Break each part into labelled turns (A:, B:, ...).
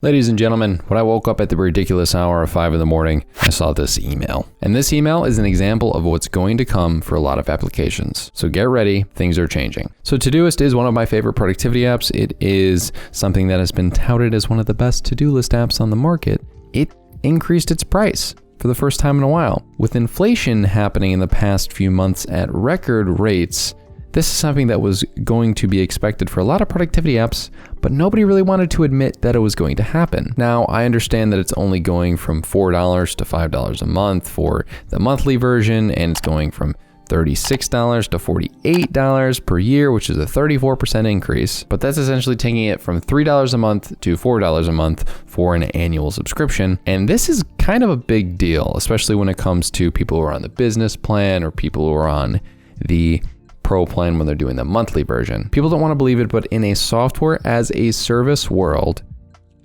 A: Ladies and gentlemen, when I woke up at the ridiculous hour of 5 in the morning, I saw this email. And this email is an example of what's going to come for a lot of applications. So get ready, things are changing. So ToDoIst is one of my favorite productivity apps. It is something that has been touted as one of the best to-do list apps on the market. It increased its price for the first time in a while. With inflation happening in the past few months at record rates, this is something that was going to be expected for a lot of productivity apps, but nobody really wanted to admit that it was going to happen. Now, I understand that it's only going from $4 to $5 a month for the monthly version, and it's going from $36 to $48 per year, which is a 34% increase. But that's essentially taking it from $3 a month to $4 a month for an annual subscription. And this is kind of a big deal, especially when it comes to people who are on the business plan or people who are on the Pro plan when they're doing the monthly version. People don't want to believe it, but in a software as a service world,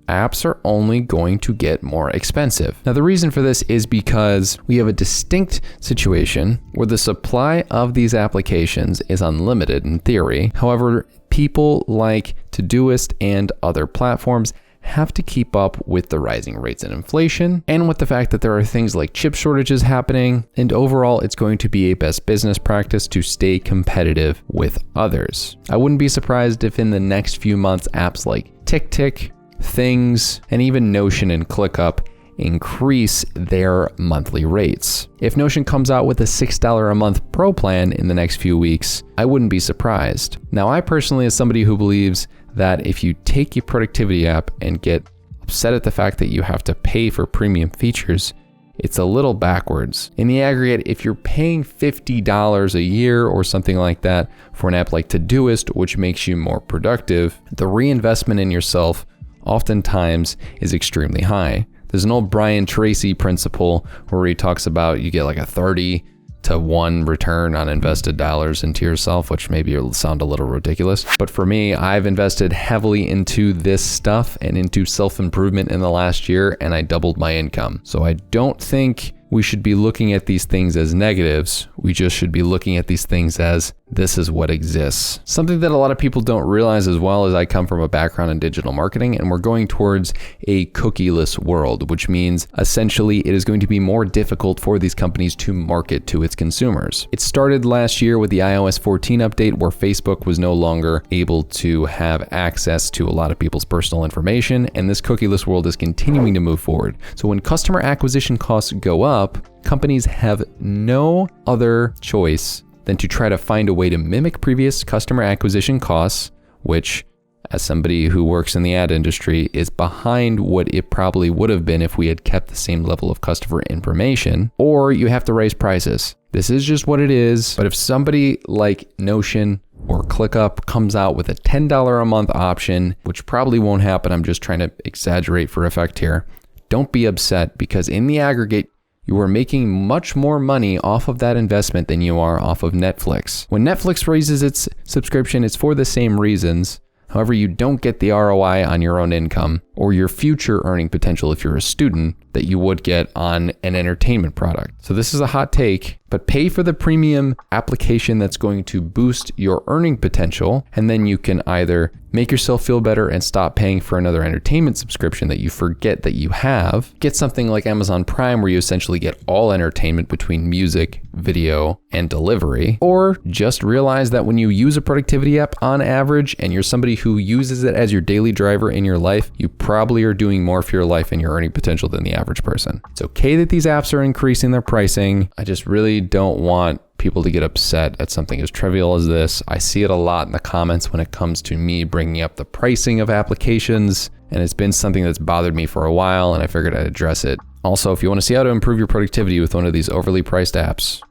A: apps are only going to get more expensive. Now, the reason for this is because we have a distinct situation where the supply of these applications is unlimited in theory. However, people like ToDoIst and other platforms have to keep up with the rising rates and inflation, and with the fact that there are things like chip shortages happening, and overall it's going to be a best business practice to stay competitive with others. I wouldn't be surprised if in the next few months apps like TickTick, Things, and even Notion and ClickUp increase their monthly rates. If Notion comes out with a $6 a month Pro plan in the next few weeks, I wouldn't be surprised. Now, I personally, as somebody who believes that if you take a productivity app and get upset at the fact that you have to pay for premium features, it's a little backwards. In the aggregate, if you're paying $50 a year or something like that for an app like ToDoIst, which makes you more productive, the reinvestment in yourself oftentimes is extremely high. There's an old Brian Tracy principle where he talks about you get like a 30-to-1 return on invested dollars into yourself, which maybe will sound a little ridiculous. But for me, I've invested heavily into this stuff and into self-improvement in the last year, and I doubled my income. So I don't think we should be looking at these things as negatives. We just should be looking at these things as this is what exists. Something that a lot of people don't realize as well is I come from a background in digital marketing, and we're going towards a cookieless world, which means essentially it is going to be more difficult for these companies to market to its consumers. It started last year with the iOS 14 update where Facebook was no longer able to have access to a lot of people's personal information, and this cookieless world is continuing to move forward. So when customer acquisition costs go up, companies have no other choice than to try to find a way to mimic previous customer acquisition costs, which, as somebody who works in the ad industry, is behind what it probably would have been if we had kept the same level of customer information, or you have to raise prices. This is just what it is. But if somebody like Notion or ClickUp comes out with a $10 a month option, which probably won't happen, I'm just trying to exaggerate for effect here, don't be upset, because in the aggregate, you are making much more money off of that investment than you are off of Netflix. When Netflix raises its subscription, it's for the same reasons. However, you don't get the ROI on your own income or your future earning potential if you're a student that you would get on an entertainment product. So this is a hot take, but pay for the premium application that's going to boost your earning potential, and then you can either make yourself feel better and stop paying for another entertainment subscription that you forget that you have. Get something like Amazon Prime where you essentially get all entertainment between music, video, and delivery. Or just realize that when you use a productivity app on average and you're somebody who uses it as your daily driver in your life, you probably are doing more for your life and your earning potential than the average person. It's okay that these apps are increasing their pricing. I just really don't want people to get upset at something as trivial as this. I see it a lot in the comments when it comes to me bringing up the pricing of applications, and it's been something that's bothered me for a while, and I figured I'd address it. Also, if you want to see how to improve your productivity with one of these overly priced apps,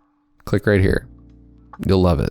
A: click right here. You'll love it.